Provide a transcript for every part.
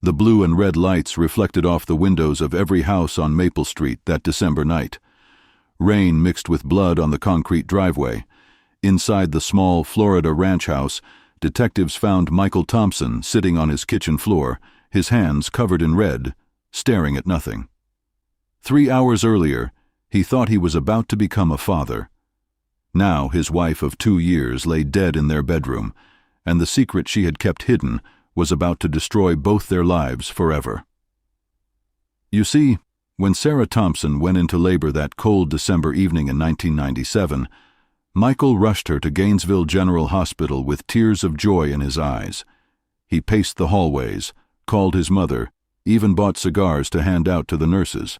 The blue and red lights reflected off the windows of every house on Maple Street that December night. Rain mixed with blood on the concrete driveway. Inside the small Florida ranch house, detectives found Michael Thompson sitting on his kitchen floor, his hands covered in red, staring at nothing. 3 hours earlier, he thought he was about to become a father. Now his wife of 2 years lay dead in their bedroom, and the secret she had kept hidden was about to destroy both their lives forever. You see, when Sarah Thompson went into labor that cold December evening in 1997, Michael rushed her to Gainesville General Hospital with tears of joy in his eyes. He paced the hallways, called his mother, even bought cigars to hand out to the nurses.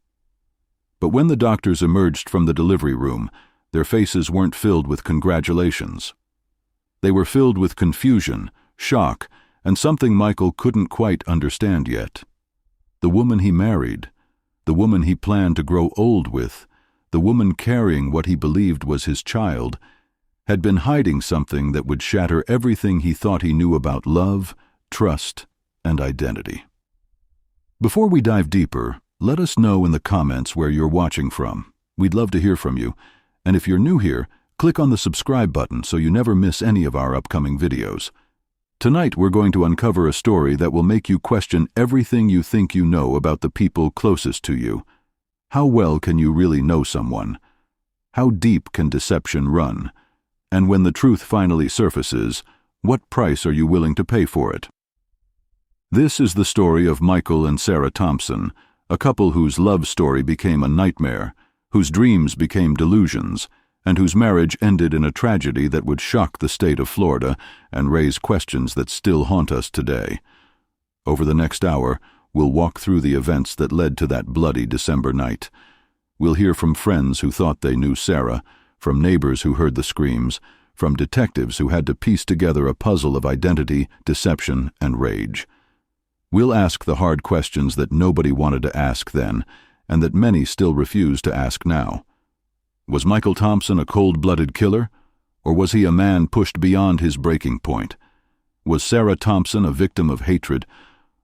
But when the doctors emerged from the delivery room, their faces weren't filled with congratulations. They were filled with confusion, shock, and something Michael couldn't quite understand yet. The woman he married, the woman he planned to grow old with, the woman carrying what he believed was his child, had been hiding something that would shatter everything he thought he knew about love, trust, and identity. Before we dive deeper, let us know in the comments where you're watching from. We'd love to hear from you. And if you're new here, click on the subscribe button so you never miss any of our upcoming videos. Tonight we're going to uncover a story that will make you question everything you think you know about the people closest to you. How well can you really know someone? How deep can deception run? And when the truth finally surfaces, what price are you willing to pay for it? This is the story of Michael and Sarah Thompson, a couple whose love story became a nightmare, whose dreams became delusions, and whose marriage ended in a tragedy that would shock the state of Florida and raise questions that still haunt us today. Over the next hour, we'll walk through the events that led to that bloody December night. We'll hear from friends who thought they knew Sarah, from neighbors who heard the screams, from detectives who had to piece together a puzzle of identity, deception, and rage. We'll ask the hard questions that nobody wanted to ask then, and that many still refuse to ask now. Was Michael Thompson a cold-blooded killer, or was he a man pushed beyond his breaking point? Was Sarah Thompson a victim of hatred,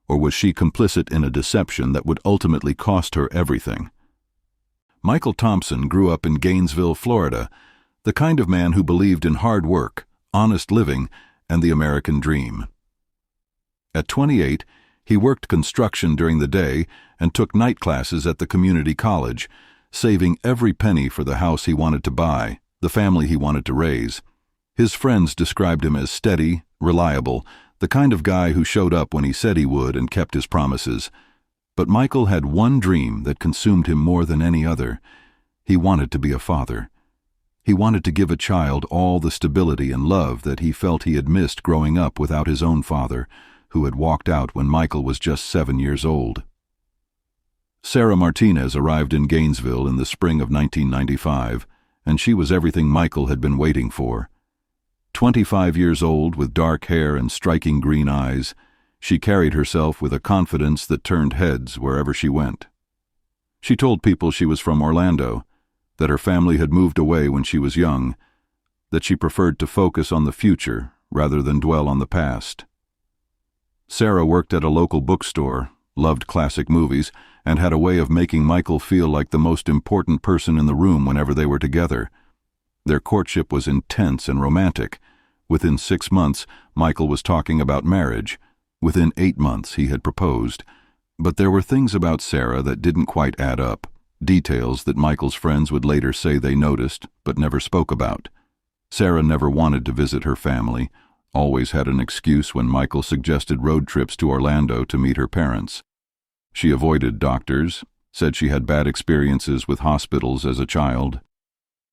or was she complicit in a deception that would ultimately cost her everything? Michael Thompson grew up in Gainesville, Florida, the kind of man who believed in hard work, honest living, and the American dream. At 28, he worked construction during the day and took night classes at the community college, saving every penny for the house he wanted to buy, the family he wanted to raise. His friends described him as steady, reliable, the kind of guy who showed up when he said he would and kept his promises. But Michael had one dream that consumed him more than any other. He wanted to be a father. He wanted to give a child all the stability and love that he felt he had missed growing up without his own father, who had walked out when Michael was just 7 years old. Sarah Martinez arrived in Gainesville in the spring of 1995, and she was everything Michael had been waiting for. 25 years old, with dark hair and striking green eyes, she carried herself with a confidence that turned heads wherever she went. She told people she was from Orlando, that her family had moved away when she was young, that she preferred to focus on the future rather than dwell on the past. Sarah worked at a local bookstore, loved classic movies, and had a way of making Michael feel like the most important person in the room whenever they were together. Their courtship was intense and romantic. Within 6 months, Michael was talking about marriage. Within 8 months, he had proposed. But there were things about Sarah that didn't quite add up, details that Michael's friends would later say they noticed but never spoke about. Sarah never wanted to visit her family, always had an excuse when Michael suggested road trips to Orlando to meet her parents. She avoided doctors, said she had bad experiences with hospitals as a child.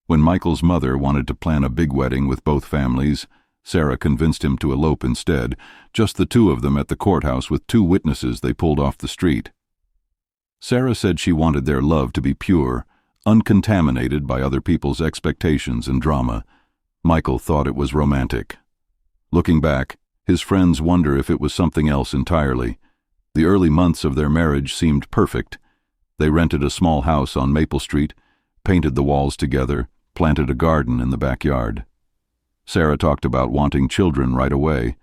When Michael's mother wanted to plan a big wedding with both families, Sarah convinced him to elope instead, just the two of them at the courthouse with 2 witnesses they pulled off the street. Sarah said she wanted their love to be pure, uncontaminated by other people's expectations and drama. Michael thought it was romantic. Looking back, his friends wonder if it was something else entirely. The early months of their marriage seemed perfect. They rented a small house on Maple Street, painted the walls together, planted a garden in the backyard. Sarah talked about wanting children right away,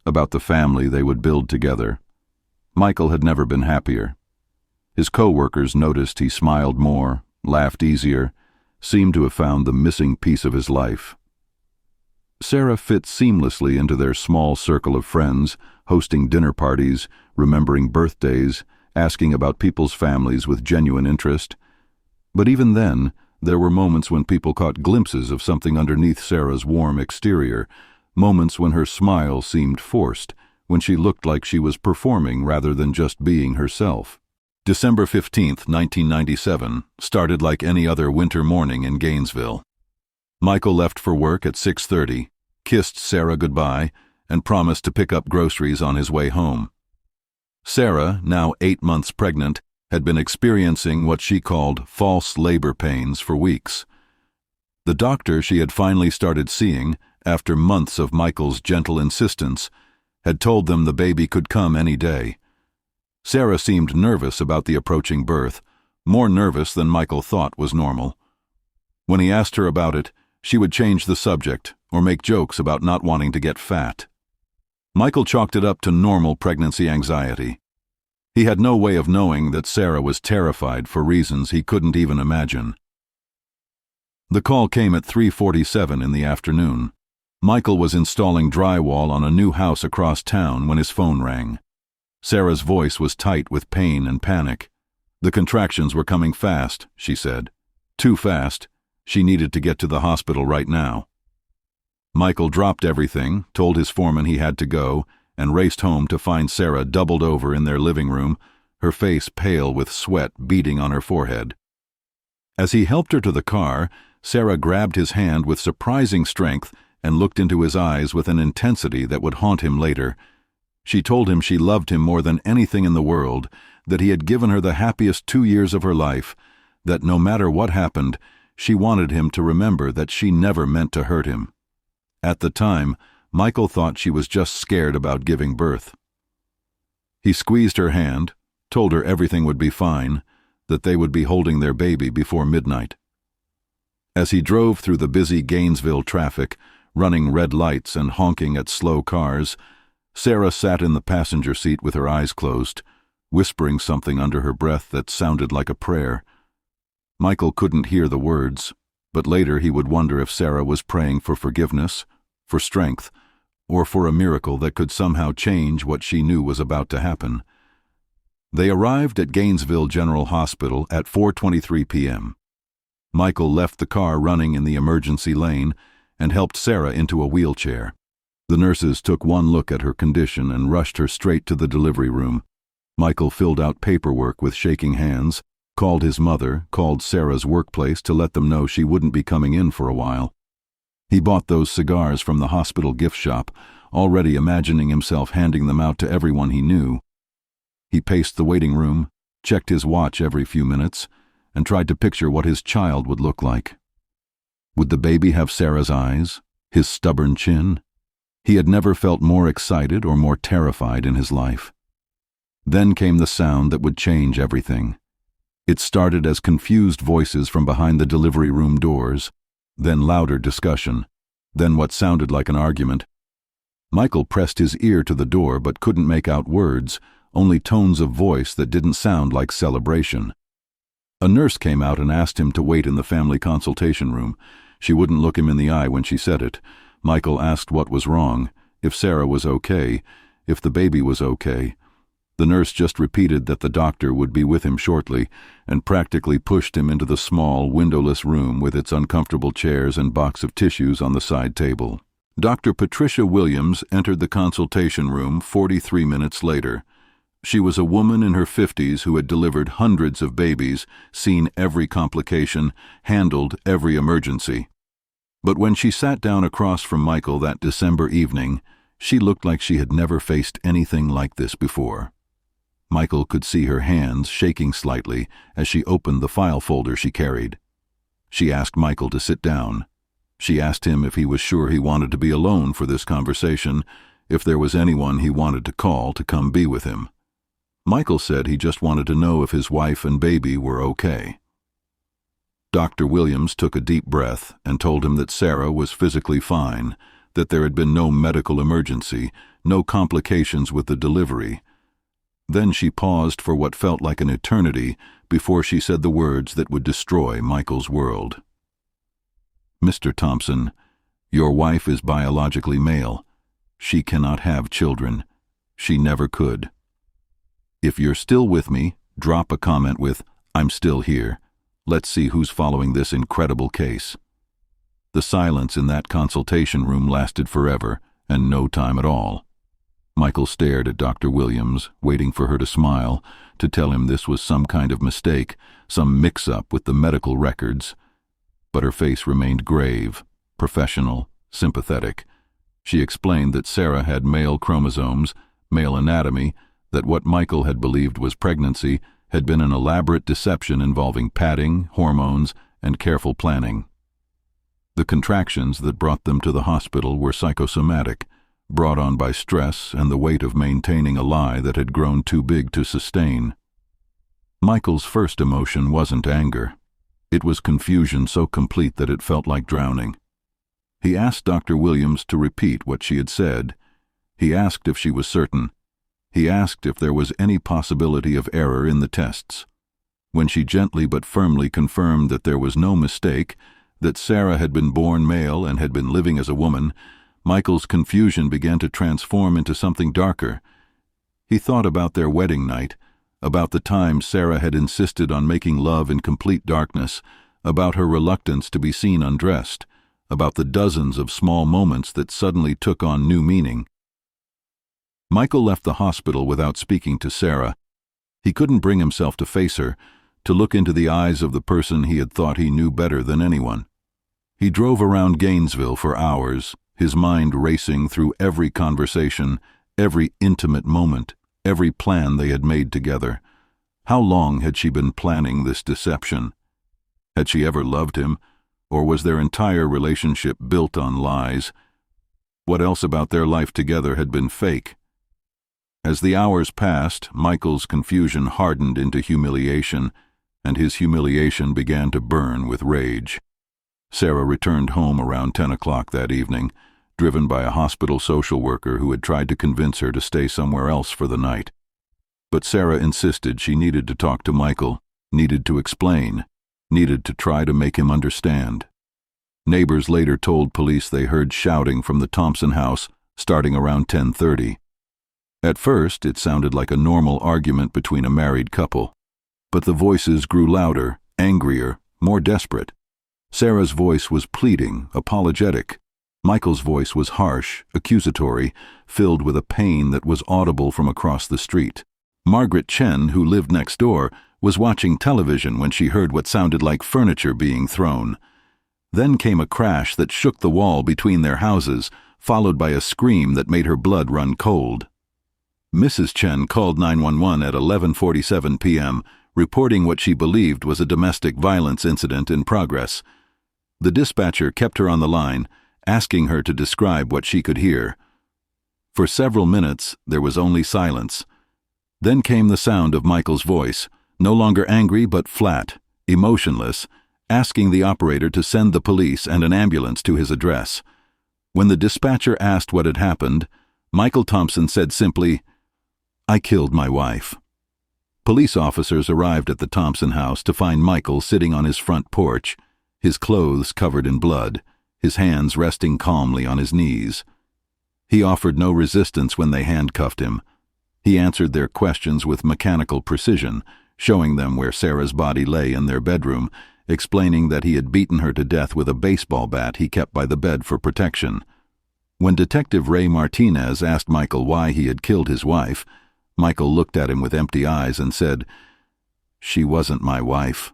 about the family they would build together. Michael had never been happier. His co-workers noticed he smiled more, laughed easier, seemed to have found the missing piece of his life. Sarah fit seamlessly into their small circle of friends, hosting dinner parties, remembering birthdays, asking about people's families with genuine interest. But even then, there were moments when people caught glimpses of something underneath Sarah's warm exterior, moments when her smile seemed forced, when she looked like she was performing rather than just being herself. December 15th, 1997, started like any other winter morning in Gainesville. Michael left for work at 6:30, kissed Sarah goodbye, and promised to pick up groceries on his way home. Sarah, now 8 months pregnant, had been experiencing what she called false labor pains for weeks. The doctor she had finally started seeing, after months of Michael's gentle insistence, had told them the baby could come any day. Sarah seemed nervous about the approaching birth, more nervous than Michael thought was normal. When he asked her about it, she would change the subject or make jokes about not wanting to get fat. Michael chalked it up to normal pregnancy anxiety. He had no way of knowing that Sarah was terrified for reasons he couldn't even imagine. The call came at 3:47 in the afternoon. Michael was installing drywall on a new house across town when his phone rang. Sarah's voice was tight with pain and panic. The contractions were coming fast, she said. Too fast. She needed to get to the hospital right now. Michael dropped everything, told his foreman he had to go, and raced home to find Sarah doubled over in their living room, her face pale with sweat beading on her forehead. As he helped her to the car, Sarah grabbed his hand with surprising strength and looked into his eyes with an intensity that would haunt him later. She told him she loved him more than anything in the world, that he had given her the happiest 2 years of her life, that no matter what happened, she wanted him to remember that she never meant to hurt him. At the time, Michael thought she was just scared about giving birth. He squeezed her hand, told her everything would be fine, that they would be holding their baby before midnight. As he drove through the busy Gainesville traffic, running red lights and honking at slow cars, Sarah sat in the passenger seat with her eyes closed, whispering something under her breath that sounded like a prayer. Michael couldn't hear the words, but later he would wonder if Sarah was praying for forgiveness, for strength, or for a miracle that could somehow change what she knew was about to happen. They arrived at Gainesville General Hospital at 4:23 p.m. Michael left the car running in the emergency lane and helped Sarah into a wheelchair. The nurses took one look at her condition and rushed her straight to the delivery room. Michael filled out paperwork with shaking hands, called his mother, called Sarah's workplace to let them know she wouldn't be coming in for a while. He bought those cigars from the hospital gift shop, already imagining himself handing them out to everyone he knew. He paced the waiting room, checked his watch every few minutes, and tried to picture what his child would look like. Would the baby have Sarah's eyes, his stubborn chin? He had never felt more excited or more terrified in his life. Then came the sound that would change everything. It started as confused voices from behind the delivery room doors, then louder discussion, then what sounded like an argument. Michael pressed his ear to the door but couldn't make out words, only tones of voice that didn't sound like celebration. A nurse came out and asked him to wait in the family consultation room. She wouldn't look him in the eye when she said it. Michael asked what was wrong, if Sarah was okay, if the baby was okay. The nurse just repeated that the doctor would be with him shortly and practically pushed him into the small, windowless room with its uncomfortable chairs and box of tissues on the side table. Dr. Patricia Williams entered the consultation room 43 minutes later. She was a woman in her 50s who had delivered hundreds of babies, seen every complication, handled every emergency. But when she sat down across from Michael that December evening, she looked like she had never faced anything like this before. Michael could see her hands shaking slightly as she opened the file folder she carried. She asked Michael to sit down. She asked him if he was sure he wanted to be alone for this conversation, if there was anyone he wanted to call to come be with him. Michael said he just wanted to know if his wife and baby were okay. Dr. Williams took a deep breath and told him that Sarah was physically fine, that there had been no medical emergency, no complications with the delivery. Then she paused for what felt like an eternity before she said the words that would destroy Michael's world. "Mr. Thompson, your wife is biologically male. She cannot have children. She never could. If you're still with me, drop a comment with, 'I'm still here.' Let's see who's following this incredible case." The silence in that consultation room lasted forever, and no time at all. Michael stared at Dr. Williams, waiting for her to smile, to tell him this was some kind of mistake, some mix-up with the medical records. But her face remained grave, professional, sympathetic. She explained that Sarah had male chromosomes, male anatomy, that what Michael had believed was pregnancy had been an elaborate deception involving padding, hormones, and careful planning. The contractions that brought them to the hospital were psychosomatic, brought on by stress and the weight of maintaining a lie that had grown too big to sustain. Michael's first emotion wasn't anger. It was confusion so complete that it felt like drowning. He asked Dr. Williams to repeat what she had said. He asked if she was certain. He asked if there was any possibility of error in the tests. When she gently but firmly confirmed that there was no mistake, that Sarah had been born male and had been living as a woman, Michael's confusion began to transform into something darker. He thought about their wedding night, about the time Sarah had insisted on making love in complete darkness, about her reluctance to be seen undressed, about the dozens of small moments that suddenly took on new meaning. Michael left the hospital without speaking to Sarah. He couldn't bring himself to face her, to look into the eyes of the person he had thought he knew better than anyone. He drove around Gainesville for hours, his mind racing through every conversation, every intimate moment, every plan they had made together. How long had she been planning this deception? Had she ever loved him, or was their entire relationship built on lies? What else about their life together had been fake? As the hours passed, Michael's confusion hardened into humiliation, and his humiliation began to burn with rage. Sarah returned home around 10 o'clock that evening, driven by a hospital social worker who had tried to convince her to stay somewhere else for the night. But Sarah insisted she needed to talk to Michael, needed to explain, needed to try to make him understand. Neighbors later told police they heard shouting from the Thompson house starting around 10:30. At first, it sounded like a normal argument between a married couple. But the voices grew louder, angrier, more desperate. Sarah's voice was pleading, apologetic. Michael's voice was harsh, accusatory, filled with a pain that was audible from across the street. Margaret Chen, who lived next door, was watching television when she heard what sounded like furniture being thrown. Then came a crash that shook the wall between their houses, followed by a scream that made her blood run cold. Mrs. Chen called 911 at 11:47 p.m., reporting what she believed was a domestic violence incident in progress. The dispatcher kept her on the line, asking her to describe what she could hear. For several minutes, there was only silence. Then came the sound of Michael's voice, no longer angry but flat, emotionless, asking the operator to send the police and an ambulance to his address. When the dispatcher asked what had happened, Michael Thompson said simply, "I killed my wife." Police officers arrived at the Thompson house to find Michael sitting on his front porch, his clothes covered in blood, his hands resting calmly on his knees. He offered no resistance when they handcuffed him. He answered their questions with mechanical precision, showing them where Sarah's body lay in their bedroom, explaining that he had beaten her to death with a baseball bat he kept by the bed for protection. When Detective Ray Martinez asked Michael why he had killed his wife, Michael looked at him with empty eyes and said, "She wasn't my wife.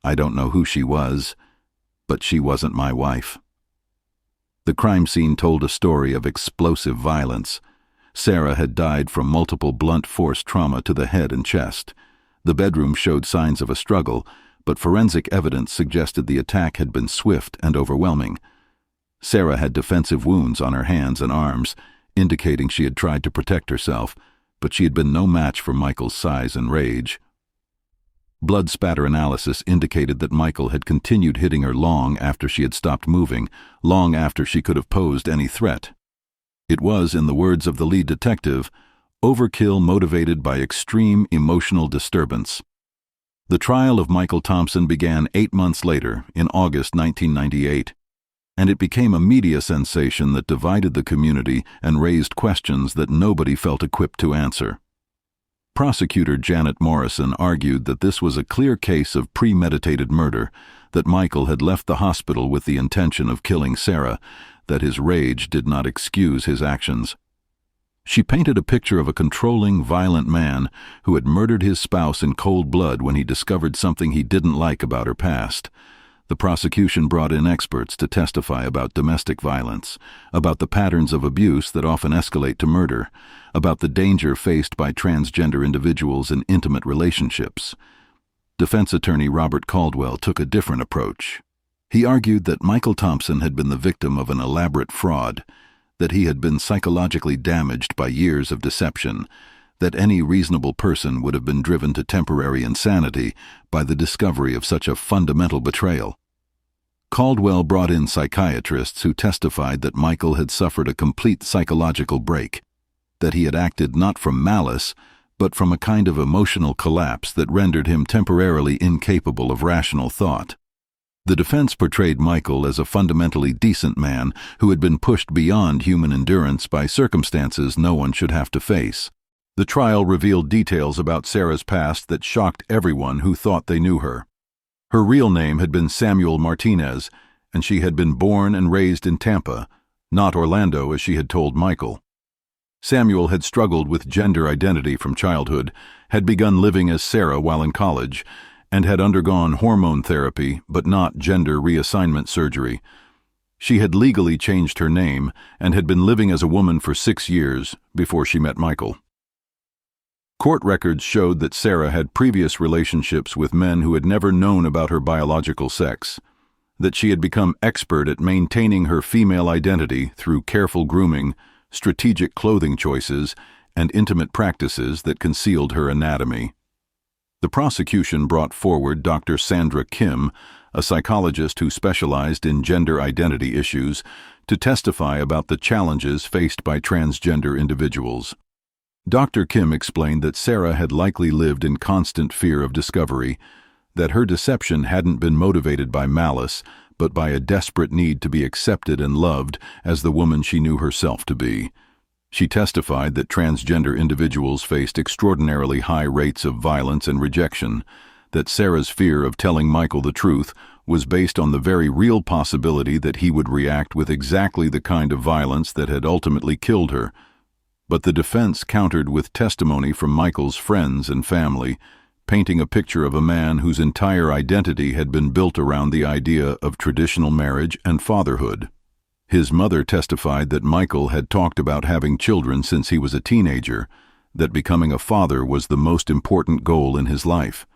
I don't know who she was, but she wasn't my wife." The crime scene told a story of explosive violence. Sarah had died from multiple blunt force trauma to the head and chest. The bedroom showed signs of a struggle, but forensic evidence suggested the attack had been swift and overwhelming. Sarah had defensive wounds on her hands and arms, indicating she had tried to protect herself, but she had been no match for Michael's size and rage. Blood spatter analysis indicated that Michael had continued hitting her long after she had stopped moving, long after she could have posed any threat. It was, in the words of the lead detective, Overkill motivated by extreme emotional disturbance. The trial of Michael Thompson began 8 months later, in August 1998, and it became a media sensation that divided the community and raised questions that nobody felt equipped to answer. Prosecutor Janet Morrison argued that this was a clear case of premeditated murder, that Michael had left the hospital with the intention of killing Sarah, that his rage did not excuse his actions. She painted a picture of a controlling, violent man who had murdered his spouse in cold blood when he discovered something he didn't like about her past. The prosecution brought in experts to testify about domestic violence, about the patterns of abuse that often escalate to murder, about the danger faced by transgender individuals in intimate relationships. Defense attorney Robert Caldwell took a different approach. He argued that Michael Thompson had been the victim of an elaborate fraud, that he had been psychologically damaged by years of deception, that any reasonable person would have been driven to temporary insanity by the discovery of such a fundamental betrayal. Caldwell brought in psychiatrists who testified that Michael had suffered a complete psychological break, that he had acted not from malice, but from a kind of emotional collapse that rendered him temporarily incapable of rational thought. The defense portrayed Michael as a fundamentally decent man who had been pushed beyond human endurance by circumstances no one should have to face. The trial revealed details about Sarah's past that shocked everyone who thought they knew her. Her real name had been Sarah Martinez, and she had been born and raised in Tampa, not Orlando as she had told Michael. Samuel had struggled with gender identity from childhood, had begun living as Sarah while in college, and had undergone hormone therapy but not gender reassignment surgery. She had legally changed her name and had been living as a woman for 6 years before she met Michael. Court records showed that Sarah had previous relationships with men who had never known about her biological sex, that she had become expert at maintaining her female identity through careful grooming, strategic clothing choices, and intimate practices that concealed her anatomy. The prosecution brought forward Dr. Sandra Kim, a psychologist who specialized in gender identity issues, to testify about the challenges faced by transgender individuals. Dr. Kim explained that Sarah had likely lived in constant fear of discovery, that her deception hadn't been motivated by malice, but by a desperate need to be accepted and loved as the woman she knew herself to be. She testified that transgender individuals faced extraordinarily high rates of violence and rejection, that Sarah's fear of telling Michael the truth was based on the very real possibility that he would react with exactly the kind of violence that had ultimately killed her. But the defense countered with testimony from Michael's friends and family, painting a picture of a man whose entire identity had been built around the idea of traditional marriage and fatherhood. His mother testified that Michael had talked about having children since he was a teenager, that becoming a father was the most important goal in his life.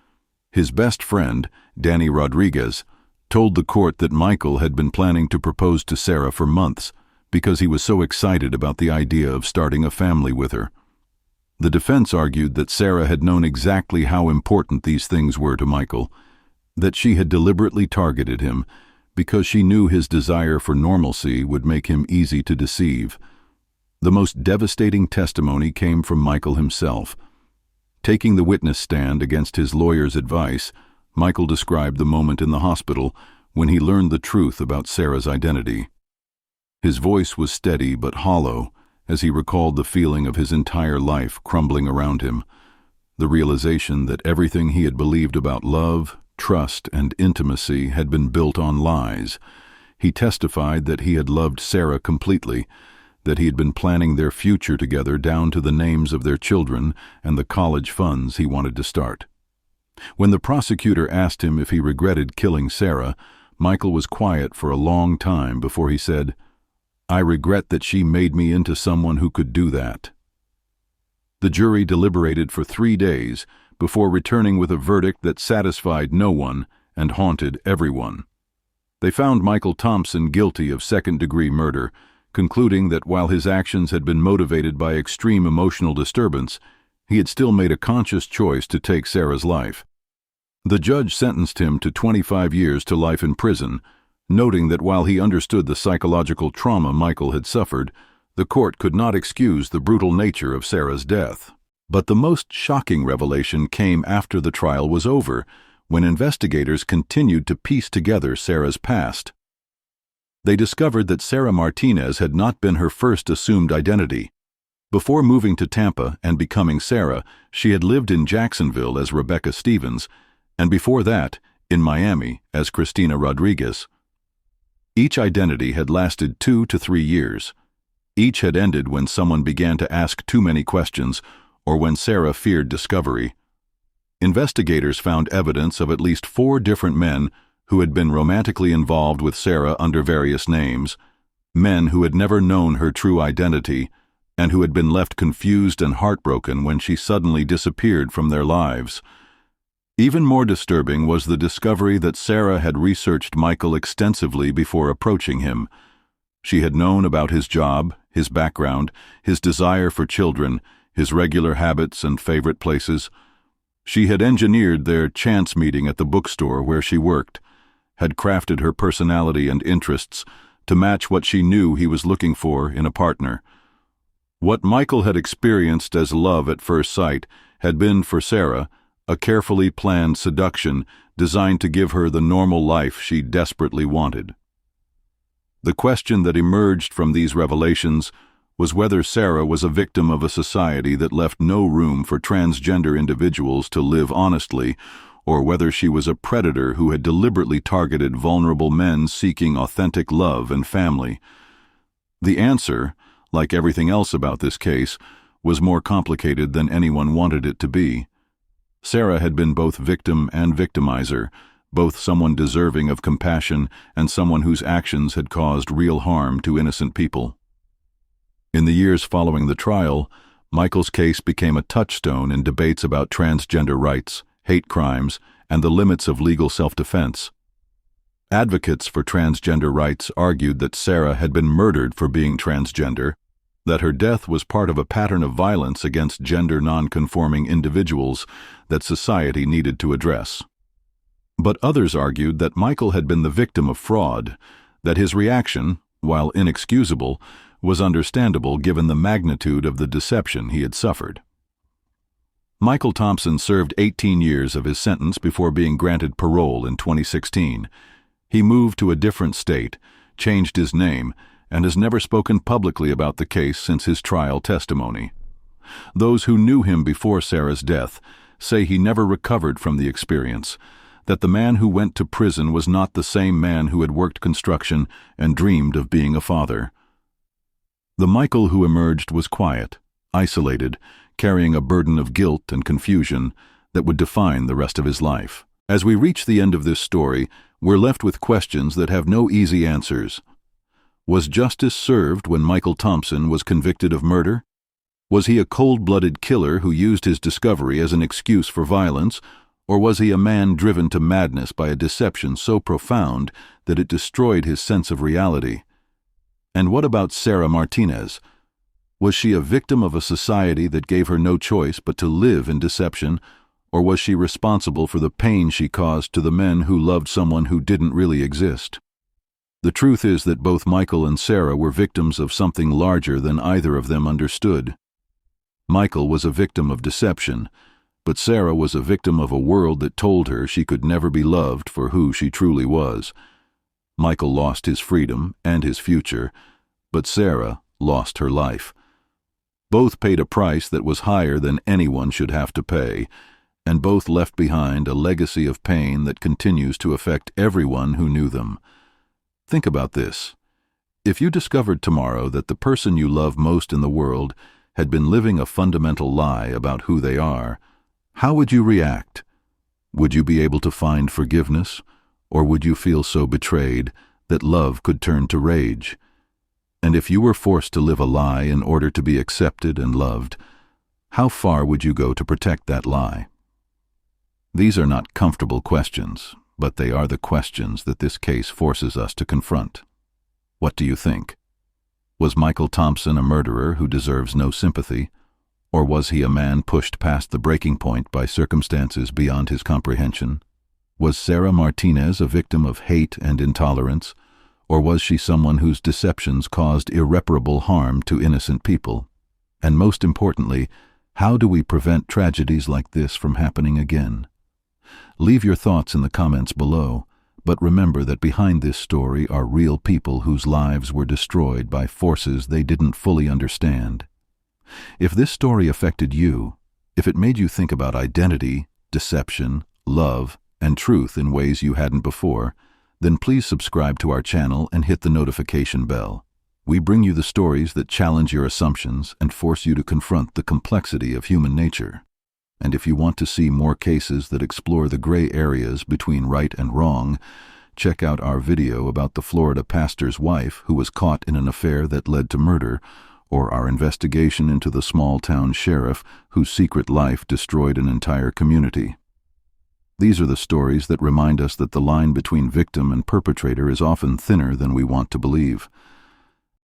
His best friend, Danny Rodriguez, told the court that Michael had been planning to propose to Sarah for months because he was so excited about the idea of starting a family with her. The defense argued that Sarah had known exactly how important these things were to Michael, that she had deliberately targeted him because she knew his desire for normalcy would make him easy to deceive. The most devastating testimony came from Michael himself. Taking the witness stand against his lawyer's advice, Michael described the moment in the hospital when he learned the truth about Sarah's identity. His voice was steady but hollow as he recalled the feeling of his entire life crumbling around him, the realization that everything he had believed about love, trust, and intimacy had been built on lies. He testified that he had loved Sarah completely, that he had been planning their future together down to the names of their children and the college funds he wanted to start. When the prosecutor asked him if he regretted killing Sarah, Michael was quiet for a long time before he said, "I regret that she made me into someone who could do that." The jury deliberated for 3 days before returning with a verdict that satisfied no one and haunted everyone. They found Michael Thompson guilty of second-degree murder, concluding that while his actions had been motivated by extreme emotional disturbance, he had still made a conscious choice to take Sarah's life. The judge sentenced him to 25 years to life in prison, noting that while he understood the psychological trauma Michael had suffered, The court could not excuse the brutal nature of Sarah's death. But the most shocking revelation came after the trial was over, when investigators continued to piece together Sarah's past. They discovered that Sarah Martinez had not been her first assumed identity. Before moving to Tampa and becoming Sarah, she had lived in Jacksonville as Rebecca Stevens, and before that, in Miami as Christina Rodriguez. Each identity had lasted 2 to 3 years. Each had ended when someone began to ask too many questions, or when Sarah feared discovery. Investigators found evidence of at least 4 different men who had been romantically involved with Sarah under various names, men who had never known her true identity, and who had been left confused and heartbroken when she suddenly disappeared from their lives. Even more disturbing was the discovery that Sarah had researched Michael extensively before approaching him. She had known about his job, his background, his desire for children, his regular habits and favorite places. She had engineered their chance meeting at the bookstore where she worked, had crafted her personality and interests to match what she knew he was looking for in a partner. What Michael had experienced as love at first sight had been, for Sarah, a carefully planned seduction designed to give her the normal life she desperately wanted. The question that emerged from these revelations was whether Sarah was a victim of a society that left no room for transgender individuals to live honestly, or whether she was a predator who had deliberately targeted vulnerable men seeking authentic love and family. The answer, like everything else about this case, was more complicated than anyone wanted it to be. Sarah had been both victim and victimizer, both someone deserving of compassion and someone whose actions had caused real harm to innocent people. In the years following the trial, Michael's case became a touchstone in debates about transgender rights, hate crimes, and the limits of legal self-defense. Advocates for transgender rights argued that Sarah had been murdered for being transgender, that her death was part of a pattern of violence against gender non-conforming individuals that society needed to address. But others argued that Michael had been the victim of fraud, that his reaction, while inexcusable, was understandable given the magnitude of the deception he had suffered. Michael Thompson served 18 years of his sentence before being granted parole in 2016. He moved to a different state, changed his name, and has never spoken publicly about the case since his trial testimony. Those who knew him before Sarah's death say he never recovered from the experience, that the man who went to prison was not the same man who had worked construction and dreamed of being a father. The Michael who emerged was quiet, isolated, carrying a burden of guilt and confusion that would define the rest of his life. As we reach the end of this story, we're left with questions that have no easy answers. Was justice served when Michael Thompson was convicted of murder? Was he a cold-blooded killer who used his discovery as an excuse for violence, or was he a man driven to madness by a deception so profound that it destroyed his sense of reality? And what about Sarah Martinez? Was she a victim of a society that gave her no choice but to live in deception, or was she responsible for the pain she caused to the men who loved someone who didn't really exist? The truth is that both Michael and Sarah were victims of something larger than either of them understood. Michael was a victim of deception, but Sarah was a victim of a world that told her she could never be loved for who she truly was. Michael lost his freedom and his future, but Sarah lost her life. Both paid a price that was higher than anyone should have to pay, and both left behind a legacy of pain that continues to affect everyone who knew them. Think about this. If you discovered tomorrow that the person you love most in the world had been living a fundamental lie about who they are, how would you react? Would you be able to find forgiveness, or would you feel so betrayed that love could turn to rage? And if you were forced to live a lie in order to be accepted and loved, how far would you go to protect that lie? These are not comfortable questions, but they are the questions that this case forces us to confront. What do you think? Was Michael Thompson a murderer who deserves no sympathy, or was he a man pushed past the breaking point by circumstances beyond his comprehension? Was Sarah Martinez a victim of hate and intolerance, Or was she someone whose deceptions caused irreparable harm to innocent people? And most importantly, how do we prevent tragedies like this from happening again? Leave your thoughts in the comments below, but remember that behind this story are real people whose lives were destroyed by forces they didn't fully understand. If this story affected you, if it made you think about identity, deception, love, and truth in ways you hadn't before, then please subscribe to our channel and hit the notification bell. We bring you the stories that challenge your assumptions and force you to confront the complexity of human nature. And if you want to see more cases that explore the gray areas between right and wrong, check out our video about the Florida pastor's wife who was caught in an affair that led to murder, or our investigation into the small-town sheriff whose secret life destroyed an entire community. These are the stories that remind us that the line between victim and perpetrator is often thinner than we want to believe.